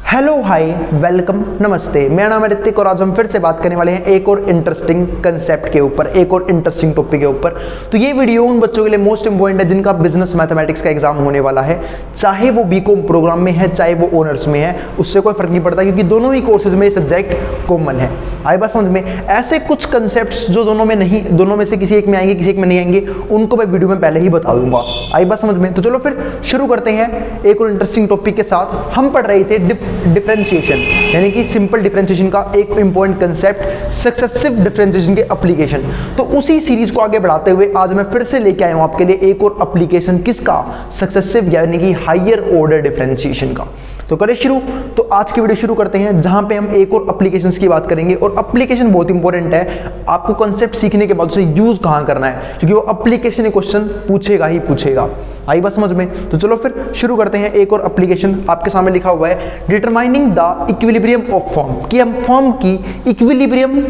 Hello hi welcome नमस्ते, मेरा नाम है ऋतिक और आज हम फिर से बात करने वाले हैं एक और इंटरेस्टिंग कंसेप्ट के ऊपर, एक और इंटरेस्टिंग टॉपिक के ऊपर। तो ये वीडियो उन बच्चों के लिए मोस्ट इंपॉर्टेंट है जिनका बिजनेस मैथमेटिक्स का एग्जाम होने वाला है, चाहे वो बीकॉम प्रोग्राम में है चाहे वो ऑनर्स में है, उससे कोई फर्क नहीं पड़ता क्योंकि दोनों ही कोर्सेज में सब्जेक्ट कॉमन है। आई बात समझ में? ऐसे कुछ कंसेप्ट जो दोनों में से किसी एक में आएंगे किसी एक में नहीं आएंगे, उनको मैं वीडियो में पहले ही बता दूंगा। आई बात समझ में? तो चलो फिर शुरू करते हैं एक और इंटरेस्टिंग टॉपिक के साथ। हम पढ़ रहे थे डिफरेंशिएशन, यानी कि सिंपल डिफरेंशिएशन का एक इंपॉर्टेंट कंसेप्ट सक्सेसिव डिफरेंशिएशन के एप्लीकेशन। तो उसी सीरीज को आगे बढ़ाते हुए आज मैं फिर से लेके आया हूं आपके लिए एक और एप्लीकेशन, किसका? सक्सेसिव यानी कि हायर ऑर्डर डिफरेंशिएशन का। तो करें शुरू। तो आज की वीडियो शुरू करते हैं जहां पे हम एक और एप्लीकेशंस की बात करेंगे और एप्लीकेशन बहुत इंपॉर्टेंट है। आपको कॉन्सेप्ट सीखने के बाद उसे यूज कहां करना है, क्योंकि वो एप्लीकेशन क्वेश्चन पूछेगा ही पूछेगा। आई बात समझ में? तो चलो फिर शुरू करते हैं। एक और एप्लीकेशन आपके सामने लिखा हुआ है, determining the equilibrium of form, कि हम फॉर्म की इक्विलिब्रियम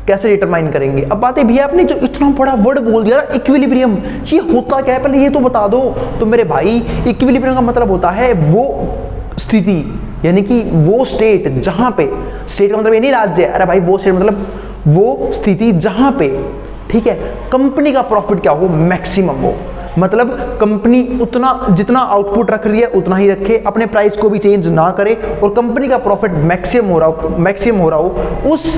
कैसे डिटरमाइन करेंगे। अब बात है भैया, आपने जो इतना बड़ा वर्ड बोल दिया इक्विलिब्रियम, ये होता क्या है पहले ये तो बता दो। तो मेरे भाई, इक्विलिब्रियम का मतलब होता है वो स्थिति, यानी कि वो स्टेट जहां पे, स्टेट का मतलब ये नहीं राज्य, अरे भाई वो स्टेट मतलब वो स्थिति जहां पे, ठीक है, कंपनी का प्रॉफिट क्या हो, मैक्सिमम हो। मतलब कंपनी उतना जितना आउटपुट रख रही है उतना ही रखे, अपने प्राइस को भी चेंज ना करे और कंपनी का प्रॉफिट मैक्सिमम हो रहा हो, उस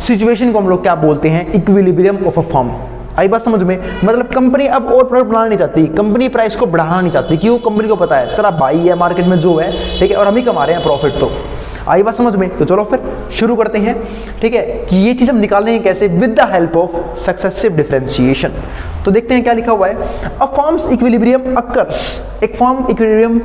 सिचुएशन को हम लोग क्या बोलते हैं? Equilibrium of a firm. आई बात समझ में? मतलब कंपनी अब और प्रोडक्ट बनाना नहीं चाहती, कंपनी प्राइस को बढ़ाना नहीं चाहती। क्यों? कंपनी को पता है तेरा भाई है मार्केट में जो है, ठीक है, और हम ही कमा रहे हैं प्रॉफिट। तो आई बात समझ में? तो चलो फिर शुरू करते हैं, ठीक है, कि ये चीज हम निकालने हैं कैसे, with the help of successive differentiation. तो देखते हैं क्या लिखा हुआ है। अ फॉर्म्स इक्विलिब्रियम अकर्स, एक फॉर्म इक्विलिब्रियम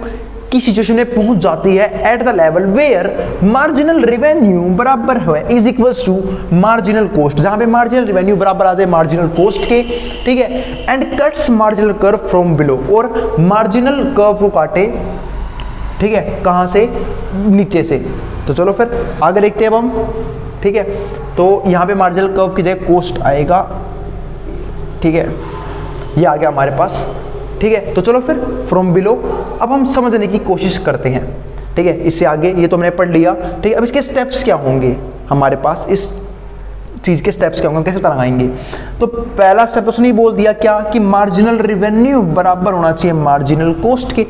की सिचुएशन में पहुंच जाती है at the level where marginal revenue बराबर है is equals to marginal cost, जहां पे मार्जिनल रेवेन्यू बराबर आ जाए मार्जिनल कॉस्ट के, ठीक है, and cuts marginal curve from below, और मार्जिनल कर्व को काटे, ठीक है, कहां से? नीचे से। तो चलो फिर आगे देखते हैं अब हम, ठीक है। तो यहां पे मार्जिनल कर्व की जगह कॉस्ट आएगा, ठीक है, ये आ गया हमारे पास, ठीक है। तो चलो फिर फ्रॉम बिलो अब हम समझने की कोशिश करते हैं, ठीक है। इससे आगे ये तो हमने पढ़ लिया, ठीक है। अब इसके स्टेप्स क्या होंगे हमारे पास, इस चीज के स्टेप्स क्या होंगे, कैसे पता लगाएंगे? तो पहला स्टेप तो उसने बोल दिया क्या, कि मार्जिनल रेवेन्यू बराबर होना चाहिए मार्जिनल कॉस्ट के।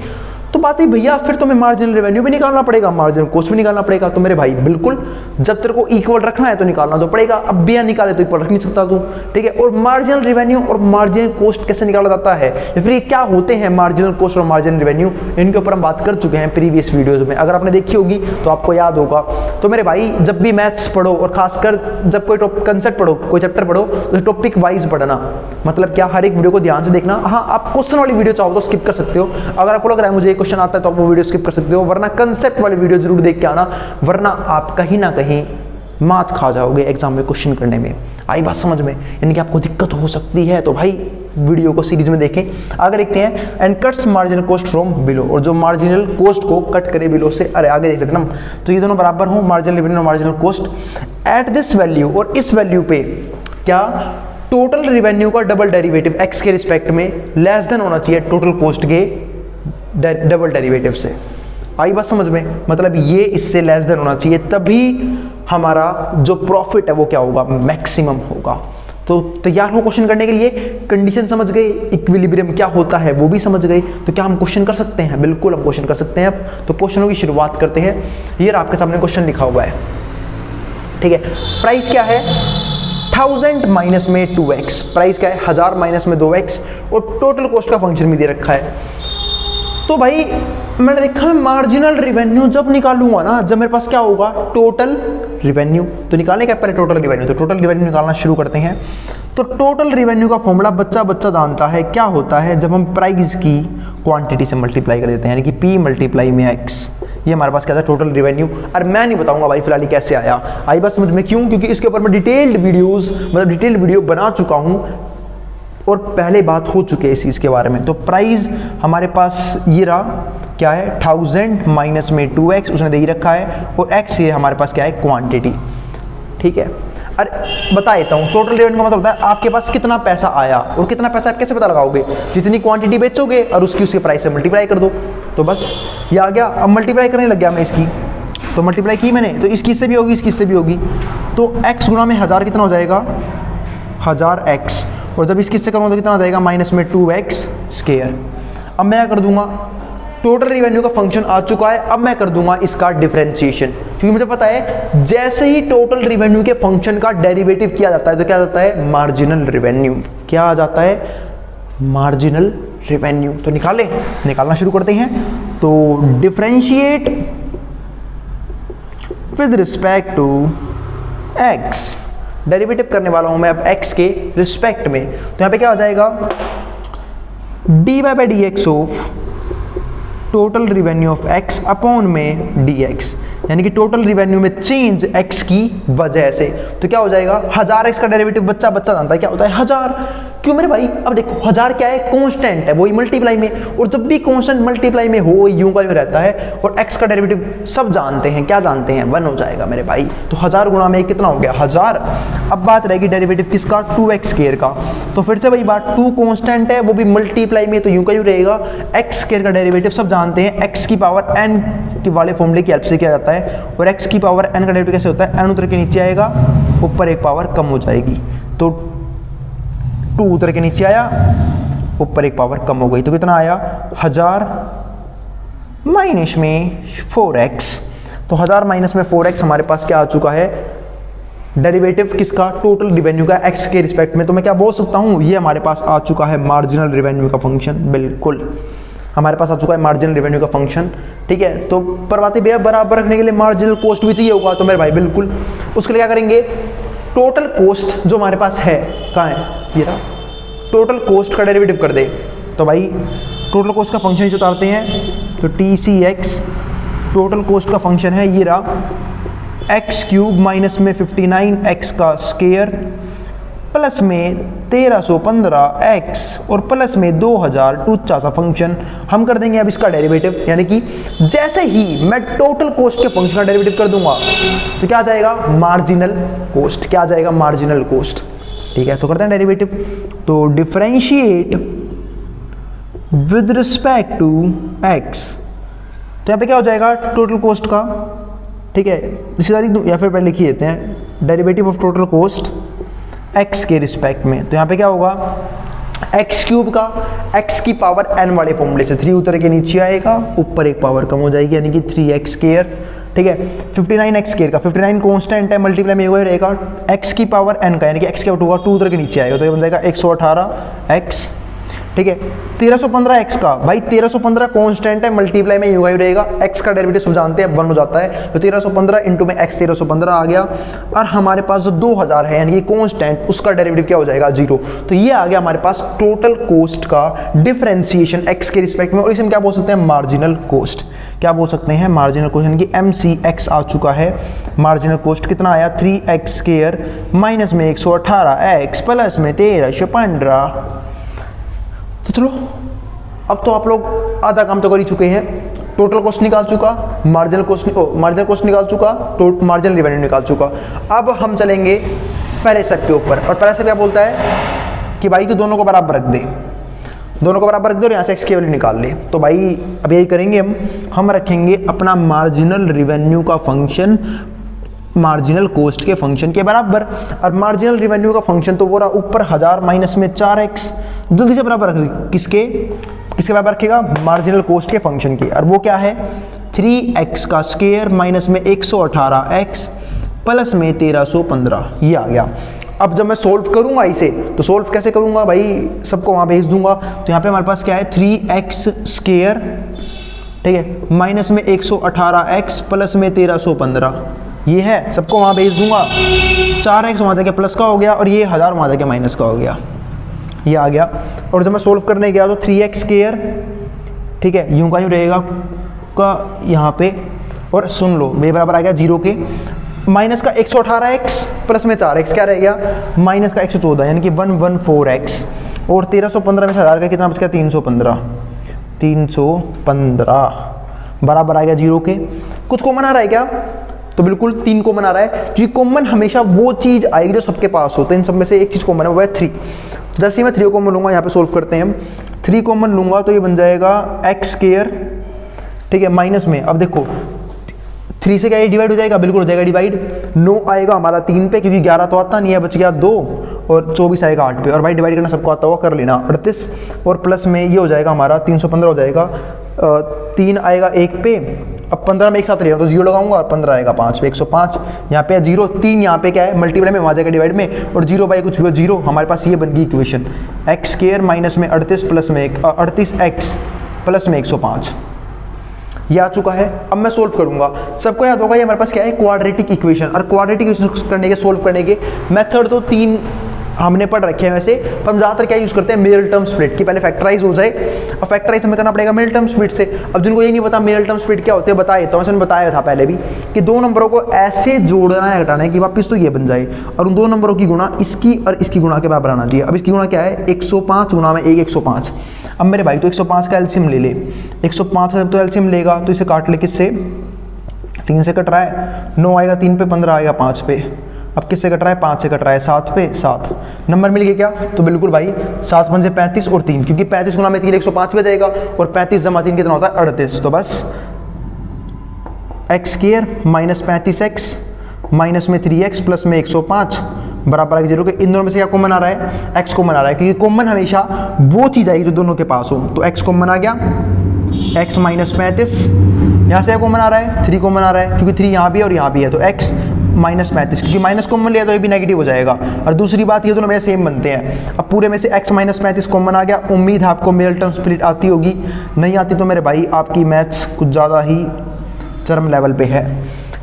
तो बात है भैया, फिर तुम्हें मार्जिनल रेवेन्यू भी निकालना पड़ेगा, मार्जिनल कॉस्ट भी निकालना पड़ेगा। तो मेरे भाई बिल्कुल, जब तेरे को इक्वल रखना है तो निकालना तो पड़ेगा। अब बिना निकाले तो इक्वल रख नहीं सकता तू, ठीक है। और मार्जिनल रेवेन्यू और मार्जिनल कॉस्ट कैसे निकाला जाता है, या फिर ये क्या होते हैं मार्जिनल कॉस्ट और मार्जिनल रेवेन्यू, इनके ऊपर हम बात कर चुके हैं प्रीवियस वीडियोज में, अगर आपने देखी होगी तो आपको याद होगा। तो मेरे भाई, जब भी मैथ्स पढ़ो और खासकर जब कोई कंसेप्ट पढ़ो, कोई चैप्टर पढ़ो, तो टॉपिक वाइज पढ़ना। मतलब क्या, हर एक वीडियो को ध्यान से देखना। हाँ, आप क्वेश्चन वाली वीडियो चाहो तो स्किप कर सकते हो, अगर आपको लग रहा है मुझे एक क्वेश्चन आता है तो आप वो वीडियो स्किप कर सकते हो, वरना कंसेप्ट वाली वीडियो जरूर देख के आना, वरना आप कहीं ना कहीं मात खा जाओगे एग्जाम में क्वेश्चन करने में। आई बात समझ में? यानी कि आपको दिक्कत हो सकती है, तो भाई वीडियो को सीरीज में देखें। आगे देखते हैं, and cuts marginal cost from below, और जो मार्जिनल कॉस्ट को कट करे बिलो से, अरे आगे देख लेते हैं ना। तो ये दोनों बराबर हो, मार्जिनल रेवेन्यू और marginal cost at this value, और इस वैल्यू पे क्या, टोटल रेवेन्यू का डबल डेरिवेटिव एक्स के रिस्पेक्ट में लेस देन होना चाहिए टोटल कॉस्ट के डबल डेरिवेटिव से। आई बात समझ में? मतलब ये इससे लेस देन होना चाहिए, तभी हमारा जो प्रॉफिट है वो क्या होगा, मैक्सिमम होगा। तो तैयार हो क्वेश्चन करने के लिए, कंडीशन समझ गए, इक्विलिब्रियम क्या होता है वो भी समझ गए, तो क्या हम क्वेश्चन कर सकते हैं? बिल्कुल हम क्वेश्चन कर सकते हैं। अब तो क्वेश्चनों की शुरुआत करते हैं। ये आपके सामने क्वेश्चन लिखा हुआ है, ठीक है। प्राइस क्या है? 1000 माइनस में 2x, प्राइस क्या है? 1000 माइनस में 2x, और टोटल कॉस्ट का फंक्शन भी दे रखा है। तो भाई मैंने देखा, मैं मार्जिनल रेवेन्यू जब निकालूंगा ना, जब मेरे पास क्या होगा, टोटल रेवेन्यू। तो निकालने क्या पहले टोटल रेवेन्यू, तो टोटल रेवेन्यू निकालना शुरू करते हैं। तो टोटल रेवेन्यू का फॉर्मूला बच्चा जानता है, क्या होता है, जब हम प्राइस की क्वांटिटी से मल्टीप्लाई कर देते हैं, यानी कि P मल्टीप्लाई में X, ये हमारे पास क्या था, टोटल रेवेन्यू। और मैं नहीं बताऊंगा भाई फिलहाल कैसे आया, आई बात समझ में? क्यों? क्योंकि इसके ऊपर मैं डिटेल्ड वीडियो बना चुका हूँ और पहले बात हो चुकी है इस चीज़ के बारे में। तो प्राइस हमारे पास ये रहा, क्या है, 1000 माइनस में 2x उसने दे ही रखा है, और x ये हमारे पास क्या है, क्वांटिटी, ठीक है। अरे बता देता हूँ, टोटल रेवेन्यू का मतलब होता है आपके पास कितना पैसा आया, और कितना पैसा आप कैसे पता लगाओगे, जितनी क्वांटिटी बेचोगे और उसके प्राइस से मल्टीप्लाई कर दो, तो बस ये आ गया। अब मल्टीप्लाई करने लग गया मैं इसकी, तो मल्टीप्लाई की मैंने, तो इसकी से भी होगी, इसकी से भी होगी, तो x गुणा में 1000 कितना हो जाएगा 1000x, और जब इसकी से करूँगा तो कितना हो जाएगा माइनस में 2x स्क्वायर। अब मैं क्या कर दूंगा, टोटल रिवेन्यू का फंक्शन आ चुका है, अब मैं कर दूंगा इसका डिफरेंशिएशन, क्योंकि मुझे पता है जैसे ही टोटल रिवेन्यू के फंक्शन का डेरिवेटिव किया जाता है तो क्या जाता है मार्जिनल रिवेन्यू, क्या आ जाता है मार्जिनल रिवेन्यू। तो निकालना शुरू करते हैं। तो differentiate with respect to x, derivative करने वाला हूं मैं अब x के रिस्पेक्ट में, तो यहां पे क्या आ जाएगा dy by D x of total revenue of x upon में dx, यानी कि टोटल रिवेन्यू में चेंज x की वजह से। तो क्या हो जाएगा 1000x का डेरिवेटिव बच्चा जानता है क्या होता है 1000, क्यों मेरे भाई, अब देखो 1000 क्या है कांस्टेंट है, वही मल्टीप्लाई में, और जब भी कांस्टेंट मल्टीप्लाई में हो यूं का यूं रहता है, और x का डेरिवेटिव सब जानते हैं, क्या जानते हैं 1 हो जाएगा मेरे भाई। तो 1000 गुणा में कितना हो गया 1000। अब बात रहेगी डेरिवेटिव किसका 2x स्क्वायर का, तो फिर से वही बात 2 कांस्टेंट है वो भी मल्टीप्लाई में, तो यूं का यूं रहेगा, x स्क्वायर का डेरिवेटिव सब जानते हैं x की पावर n के वाले फॉर्मूले की हेल्प से किया जाता है, और x की पावर n का डेरिवेटिव कैसे होता है n उतर के नीचे आएगा, ऊपर एक पावर कम हो जाएगी, तो 2 उतर के नीचे आया, ऊपर एक पावर कम हो गई, तो कितना आया 1000 माइनस में 4x। तो 1000 माइनस में 4x हमारे पास क्या आ चुका है डेरिवेटिव किसका टोटल रिवेन्यू का x के रिस्पेक्ट में। तो मैं क्या बोल सकता हूं ये हमारे पास आ चुका है मार्जिनल रिवेन्यू का फंक्शन, बिल्कुल हमारे पास आ चुका है मार्जिनल रिवेन्यू का फंक्शन, ठीक है। तो पर बातें भैया बराबर रखने के लिए मार्जिनल कॉस्ट भी चाहिए होगा, तो मेरे भाई बिल्कुल उसके लिए क्या करेंगे, टोटल कॉस्ट जो हमारे पास है कहाँ है ये रहा, टोटल कॉस्ट का डेरिवेटिव कर दे। तो भाई टोटल कॉस्ट का फंक्शन जो उतारते हैं, तो TCX टोटल कॉस्ट का फंक्शन है ये रहा, x क्यूब माइनस में 59x का स्क्वायर प्लस में 1315x और प्लस में 2000 टूचा सा फंक्शन। हम कर देंगे अब इसका डेरिवेटिव, यानी कि जैसे ही मैं टोटल कॉस्ट के फंक्शन का डेरिवेटिव कर दूंगा तो क्या आ जाएगा मार्जिनल कॉस्ट, क्या आ जाएगा मार्जिनल कॉस्ट, ठीक है। तो करते हैं डेरिवेटिव, तो differentiate with respect to x, तो यहाँ पे क्या हो जाएगा टोटल कॉस्ट का, ठीक है, रिश्तेदारी या फिर पहले लिख देते हैं derivative of total cost x के रिस्पेक्ट में। तो यहाँ पे क्या होगा x क्यूब का x की पावर n वाले फॉर्मूले से 3 उतर के नीचे आएगा, ऊपर एक पावर कम हो जाएगी, यानी कि 3x स्क्वायर, ठीक है। 59x स्क्वायर का 59 कांस्टेंट है, मल्टीप्लाई में वही रहेगा x की पावर n का, यानी कि x क्या होगा 2 उतर के नीचे आएगा, तो ये बन जाएगा 118x, ठीक है। 1315x का भाई 1315 कांस्टेंट है, मल्टीप्लाई में यूं ही रहेगा, x का डेरिवेटिव सब जानते हैं 1 हो जाता है, तो 1315 इंटू में x 1315 आ गया, और हमारे पास जो 2000 है यानी कि कांस्टेंट उसका डेरिवेटिव क्या हो जाएगा 0। तो ये आ गया हमारे पास टोटल कॉस्ट का डिफरेंशिएशन x के रिस्पेक्ट में, और इसे हम क्या बोल सकते हैं मार्जिनल कॉस्ट, क्या बोल सकते हैं मार्जिनल कॉस्ट, यानी कि MCX आ चुका है। मार्जिनल कॉस्ट कितना आया 3x स्क्वायर माइनस में 118x प्लस में 1315। तो चलो अब तो आप लोग आधा काम तो कर ही चुके हैं, टोटल कॉस्ट निकाल चुका, मार्जिनल कॉस्ट निकाल चुका, मार्जिनल रिवेन्यू निकाल चुका। अब हम चलेंगे पहले स्टेप के ऊपर, और पहले स्टेप क्या बोलता है कि भाई तो दोनों को बराबर रख दे, दोनों को बराबर रख दे और यहाँ से x की वैल्यू निकाल ले। तो भाई अब यही करेंगे हम रखेंगे अपना मार्जिनल रिवेन्यू का फंक्शन मार्जिनल कॉस्ट के फंक्शन के बराबर, और मार्जिनल रिवेन्यू का फंक्शन तो वो रहा ऊपर 1000 माइनस में 4x, जल्दी से बराबर रख किसके बराबर रखेगा मार्जिनल कॉस्ट के फंक्शन की, और वो क्या है 3x का स्क्वायर माइनस में 118x प्लस में 1315, ये आ गया। अब जब मैं सोल्व करूंगा इसे, तो सोल्व कैसे करूंगा भाई, सबको वहां भेज दूंगा, तो यहाँ पे हमारे पास क्या है 3x स्क्वायर, ठीक है, माइनस में 118x प्लस में 1315, ये है, सबको वहां भेज दूंगा, 4x वहां जाके प्लस का हो गया, और ये 1000 वहां जाके माइनस का हो गया, ये आ गया। और जब मैं सोल्व करने गया तो 3x स्क्वायर, ठीक है, यूं का यूं रहेगा का यहाँ पे, और सुन लो ये बराबर आ गया 0 के, माइनस का 118x प्लस में 4x क्या रह गया माइनस का 114, यानी कि 114x, और 1315 में 1000 का कितना बच गया 315 बराबर आ गया 0 के। कुछ कॉमन आ रहा है क्या, तो बिल्कुल 3 कॉमन आ रहा है, क्योंकि कॉमन हमेशा वो चीज आएगी जो सबके पास हो, तो इन सब में से एक चीज कॉमन है वो है 3। जैसे ही मैं 3 कॉमन लूंगा, यहाँ पे सोल्व करते हैं हम, 3 कॉमन लूंगा तो ये बन जाएगा x स्क्वायर, ठीक है, माइनस में अब देखो 3 से क्या ये डिवाइड हो जाएगा, बिल्कुल हो जाएगा डिवाइड। 9 आएगा हमारा 3 पे, क्योंकि 11 तो आता नहीं है, बच गया 2, और 24 आएगा 8 पे। और भाई डिवाइड करना सबको आता होगा, कर लेना 38, और प्लस में ये हो जाएगा हमारा 315 हो जाएगा, 3 आएगा 1 पे, अब 15 में एक साथ रहेगा तो 0 लगाऊंगा, और 15 आएगा 5 पे, 105 यहाँ पे 0, 3 यहाँ पे क्या है मल्टीप्लाई में, वहाँ जाएगा डिवाइड में, और 0 बाई कुछ भी 0। हमारे पास ये बन गई इक्वेशन, एक्स स्क्वायर माइनस में 38 प्लस में 38x प्लस में 105, ये आ चुका है। अब मैं सोल्व करूंगा, सबको याद होगा ये हमारे पास क्या है क्वाड्रेटिक इक्वेशन, और क्वाड्रेटिक इक्वेशन करने के सोल्व करने के मेथड तो 3 हमने पढ़ रखे हैं वैसे, पर हम ज़्यादातर क्या यूज़ करते हैं मिडिल टर्म स्प्लिट, कि पहले फैक्टराइज हो जाए, और फैक्टराइज हमें करना पड़ेगा मिडिल टर्म स्प्लिट से। अब जिनको ये नहीं पता मिडिल टर्म स्प्लिट क्या होते हैं बताया तो मैंने बताया था पहले भी, कि 2 नंबरों को ऐसे जोड़ना है घटाना है कि वापस तो ये बन जाए, और उन 2 नंबरों की गुणा इसकी और इसकी गुणा के बराबर आना चाहिए। अब इसकी गुणा क्या है 105 गुणा में 1 105। अब मेरे भाई तो 105 का एलसीएम ले ले, 105 का जब तो एलसीएम लेगा तो इसे काट ले, किससे 3 से कट रहा है, 9 आएगा 3 पे, 15 आएगा 5 पे। अब किससे कट रहा है 5 से कट रहा है, 7 पे 7 नंबर मिल गया क्या, तो बिल्कुल भाई 7 5 से 35 और 3, क्योंकि 35 गुना में 3 105 पे जाएगा, और 35 जमा 3 कितना होता है 38। तो बस x square minus 35x minus में 3x प्लस में 105 बराबर है 0 के। इन दोनों में से क्या कॉमन आ रहा है, x कॉमन आ रहा है, क्योंकि कॉमन हमेशा वो चीज़ आएगी जो दोनों के पास हो। तो x कॉमन आ गया, x माइनस 35, यहाँ से कॉमन आ रहा है 3 कॉमन आ रहा है, क्योंकि 3 यहाँ भी है और यहाँ भी है, तो x माइनस 35, क्योंकि माइनस कॉमन लिया तो ये भी नेगेटिव हो जाएगा। और दूसरी बात ये दोनों में सेम बनते हैं। अब पूरे में से x माइनस 35 कॉमन आ गया। उम्मीद है आपको मिडिल टर्म स्प्लिट आती होगी, नहीं आती तो मेरे भाई आपकी मैथ्स कुछ ज़्यादा ही चरम लेवल पे है,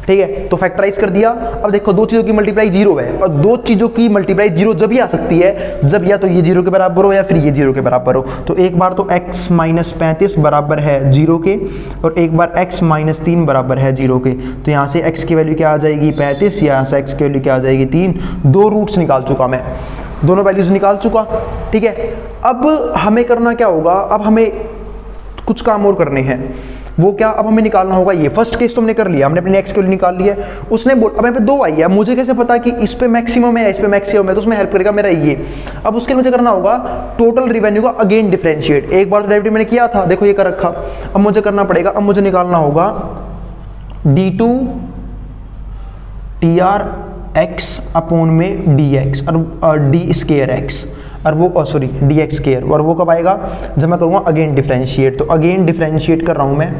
ठीक है। तो फैक्टराइज कर दिया। अब देखो 2 चीज़ों की मल्टीप्लाई 0 है, और 2 चीज़ों की मल्टीप्लाई 0 जब ही आ सकती है जब या तो ये 0 के बराबर हो या फिर ये 0 के बराबर हो। तो एक बार तो x माइनस 35 बराबर है 0 के, और एक बार x माइनस 3 बराबर है 0 के। तो यहाँ से x की वैल्यू क्या आ जाएगी 35, यहाँ से x की वैल्यू क्या आ जाएगी 3। 2 रूट्स निकाल चुका मैं, दोनों वैल्यूज निकाल चुका, ठीक है। अब हमें करना क्या होगा, अब हमें कुछ काम और करने हैं। वो क्या, अब हमें निकालना होगा ये फर्स्ट केस तो हमने कर लिया, हमने अपने एक्स के लिए निकाल लिया। उसने बोल अब यहाँ पे 2 आई है, मुझे कैसे पता कि इस पे मैक्सिमम है इस पे मैक्सिमम है, तो उसमें हेल्प करेगा मेरा ये। अब उसके लिए मुझे करना होगा टोटल रिवेन्यू का अगेन डिफरेंशिएट। एक बार तो डेरिवेटिव मैंने किया था, देखो ये कर रखा। अब मुझे करना पड़ेगा, अब मुझे निकालना होगा d2 TRX अपॉन में dx और d स्क्वायर x, और वो सॉरी dx स्क्वायर, और वो कब आएगा जब मैं करूँगा अगेन डिफरेंशिएट। तो अगेन डिफरेंशिएट कर रहा हूँ मैं,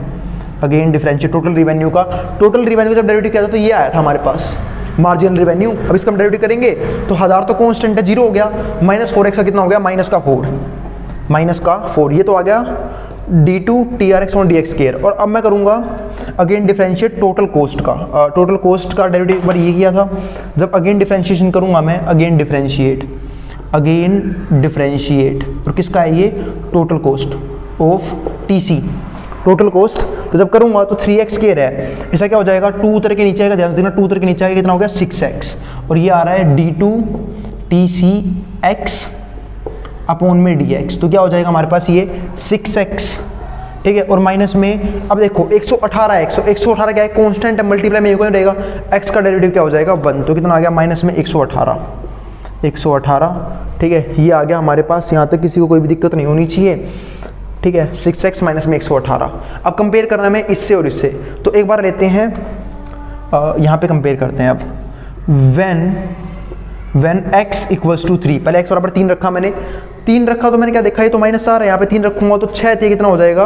अगेन डिफरेंशिएट टोटल रिवेन्यू का। टोटल रिवेन्यू जब डेरिवेटिव किया था तो ये आया था हमारे पास मार्जिनल रिवेन्यू। अब इसका हम डेरिवेटिव करेंगे तो 1000 तो कांस्टेंट है 0 हो गया, माइनस 4x का कितना हो गया माइनस का 4, ये तो आ गया d2 TRX और dx स्क्वायर। और अब मैं करूँगा अगेन डिफरेंशिएट टोटल कॉस्ट का। टोटल कॉस्ट का डेरिवेटिव पर ये किया था। जब अगेन डिफरेंशिएशन करूँगा मैं, अगेन डिफरेंशिएट और किसका है ये total cost of TC, total cost. तो जब करूँगा तो 3x स्क्वायर है, ऐसा क्या हो जाएगा 2 उतर के नीचे आएगा, ध्यान से देखना 2 उतर के नीचे आएगा कितना हो गया 6x, और ये आ रहा है d2 TCX अपॉन में dx। तो क्या हो जाएगा हमारे पास ये 6x, ठीक है। और माइनस में अब देखो 118x, 118 क्या है कांस्टेंट है, मल्टीप्लाई में कोई रहेगा, x का डेरिवेटिव क्या हो जाएगा 1, तो कितना आ गया माइनस में 118, ठीक है। ये आ गया हमारे पास, यहाँ तक किसी को कोई भी दिक्कत नहीं होनी चाहिए, ठीक है। 6x माइनस में 118। अब कंपेयर करना है इससे और इससे, तो एक बार लेते हैं यहाँ पे कंपेयर करते हैं। अब when x इक्वल्स टू 3, पहले x बराबर 3 रखा मैंने, 3 रखा तो मैंने क्या देखा, ये तो माइनस 4 है, यहाँ पे 3 रखूंगा तो 6 थे, कितना हो जाएगा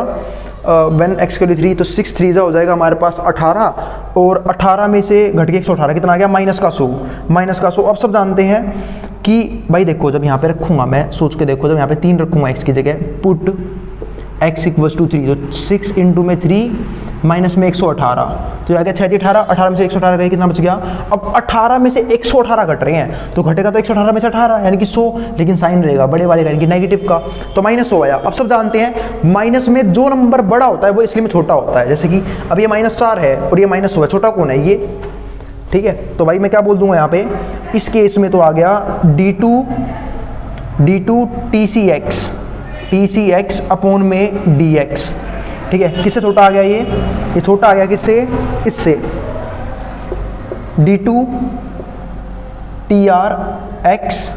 when x के लिए 3, तो 6 3 हो जाएगा हमारे पास 18, और 18 में से घट के 118 कितना आ गया माइनस का 100। अब सब जानते हैं कि भाई देखो जब यहाँ पे रखूंगा मैं, सोच के देखो जब यहाँ पे 3 रखूंगा x की जगह, पुट x इक्वल्स टू 3, तो 6 इंटू में 3 माइनस में 118, तो ये आ गया 6 18, 18 में से 118 गई कितना बच गया। अब 18 में से 118 घट रहे हैं, तो घटेगा तो 118 में से 18 यानी कि 100, लेकिन साइन रहेगा बड़े वाले का यानी कि नेगेटिव का, तो माइनस 100 आया। अब सब जानते हैं माइनस में जो नंबर बड़ा होता है वो इसलिए में छोटा होता है, जैसे कि अब ये -4 है और ये -100 है, छोटा कौन है ये, ठीक है। तो भाई मैं क्या बोल दूंगा यहाँ पे, इस केस में तो आ गया d2 TCX अपॉन में dx, ठीक है। किससे छोटा आ गया ये छोटा आ गया किससे, इससे d2 TRX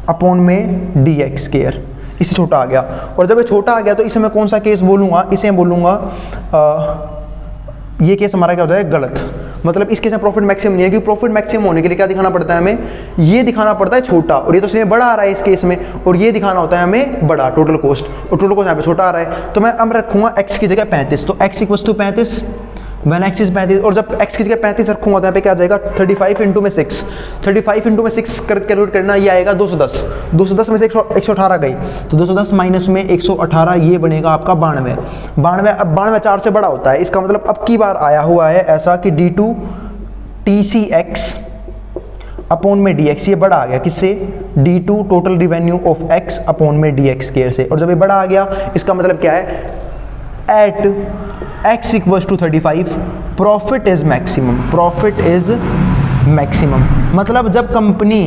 अपॉन में dx स्क्वायर, इससे छोटा आ गया। और जब ये छोटा आ गया तो इसे मैं कौन सा केस बोलूँगा, इसे मैं बोलूँगा ये केस हमारा क्या हो जाएगा, गलत। मतलब इस केस में प्रॉफिट मैक्सिमम नहीं है, क्योंकि प्रॉफिट मैक्सिमम होने के लिए क्या दिखाना पड़ता है हमें, ये दिखाना पड़ता है छोटा, और ये तो इसलिए बड़ा आ रहा है इस केस में, और ये दिखाना होता है हमें बड़ा टोटल कॉस्ट, और टोटल कॉस्ट यहाँ पे छोटा आ रहा है। तो मैं अब रखूंगा x की जगह 35, तो x equals to 35 one x is 35, और जब x की जगह 35 रखूंगा तो यहाँ पे क्या आ जाएगा 35 इंटू में 6, 35 इंटू में 6 कर कैलकुलेट करना, ये आएगा 210, 210 में से 118 गई तो 210 माइनस में 118, ये बनेगा आपका 92, 92। अब 92 4 से बड़ा होता है, इसका मतलब अब की बार आया हुआ है ऐसा कि d2 TCX अपॉन में dx, ये बड़ा आ गया किससे, d2 total revenue of x upon में dx केयर से, और जब ये बड़ा आ गया इसका मतलब क्या है, at x equals to 35 profit is maximum, profit is maximum. मतलब जब कंपनी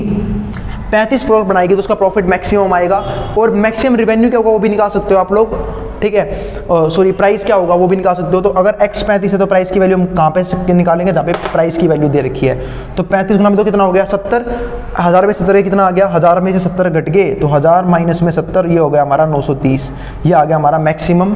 35 प्रोडक्ट बनाएगी तो उसका प्रॉफिट मैक्सिमम आएगा, और मैक्सिमम रिवेन्यू क्या होगा वो भी निकाल सकते हो आप लोग, ठीक है, सॉरी प्राइस क्या होगा वो भी निकाल सकते हो। तो अगर x 35 है तो प्राइस की वैल्यू हम कहाँ पे निकालेंगे, जहाँ पे प्राइस की वैल्यू दे रखी है। तो 35 गुना में तो कितना हो गया 70, 1000 में 70 कितना आ गया, 1000 में से 70 घट गए तो 1000 माइनस में 70, ये हो गया हमारा 930, ये आ गया हमारा मैक्सिमम,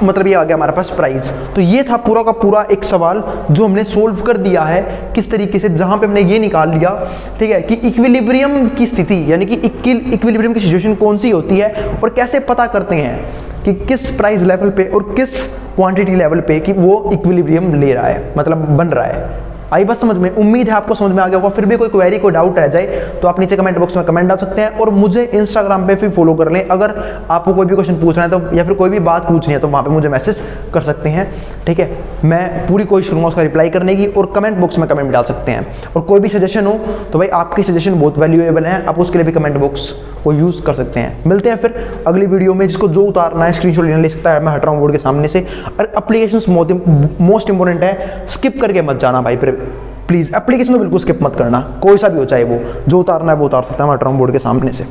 मतलब ये आ गया हमारे पास प्राइस। तो ये था पूरा का पूरा एक सवाल जो हमने सोल्व कर दिया है किस तरीके से, जहाँ पे हमने ये निकाल लिया, ठीक है, कि इक्विलिब्रियम की स्थिति यानी कि इक्विलिब्रियम की सिचुएशन कौन सी होती है, और कैसे पता करते हैं कि किस प्राइस लेवल पे और किस क्वांटिटी लेवल पे कि वो इक्विलिब्रियम ले रहा है, मतलब बन रहा है। आई बात समझ में, उम्मीद है आपको समझ में आ गया होगा। फिर भी कोई क्वेरी कोई डाउट रह जाए तो आप नीचे कमेंट बॉक्स में कमेंट डाल सकते हैं, और मुझे इंस्टाग्राम पे भी फॉलो कर लें। अगर आपको कोई भी क्वेश्चन पूछना है तो, या फिर कोई भी बात पूछनी है तो वहाँ पे मुझे मैसेज कर सकते हैं, ठीक है। मैं पूरी कोशिश करूँगा उसका रिप्लाई करने की, और कमेंट बॉक्स में कमेंट डाल सकते हैं। और कोई भी सजेशन हो तो भाई आपकी सजेशन बहुत वैल्यूएबल है, आप उसके लिए भी कमेंट बॉक्स को यूज़ कर सकते हैं। मिलते हैं फिर अगली वीडियो में, जिसको जो उतारना है स्क्रीनशॉट लेना ले सकता है, मैं हट रहा हूँ बोर्ड के सामने से। और एप्लीकेशन मोस्ट इंपॉर्टेंट है, स्किप करके मत जाना भाई, फिर प्लीज़ एप्लीकेशन तो बिल्कुल स्किप मत करना, कोई सा भी हो, चाहे वो जो उतारना है वो उतार सकता है, मैं हट रहा हूँ बोर्ड के सामने से।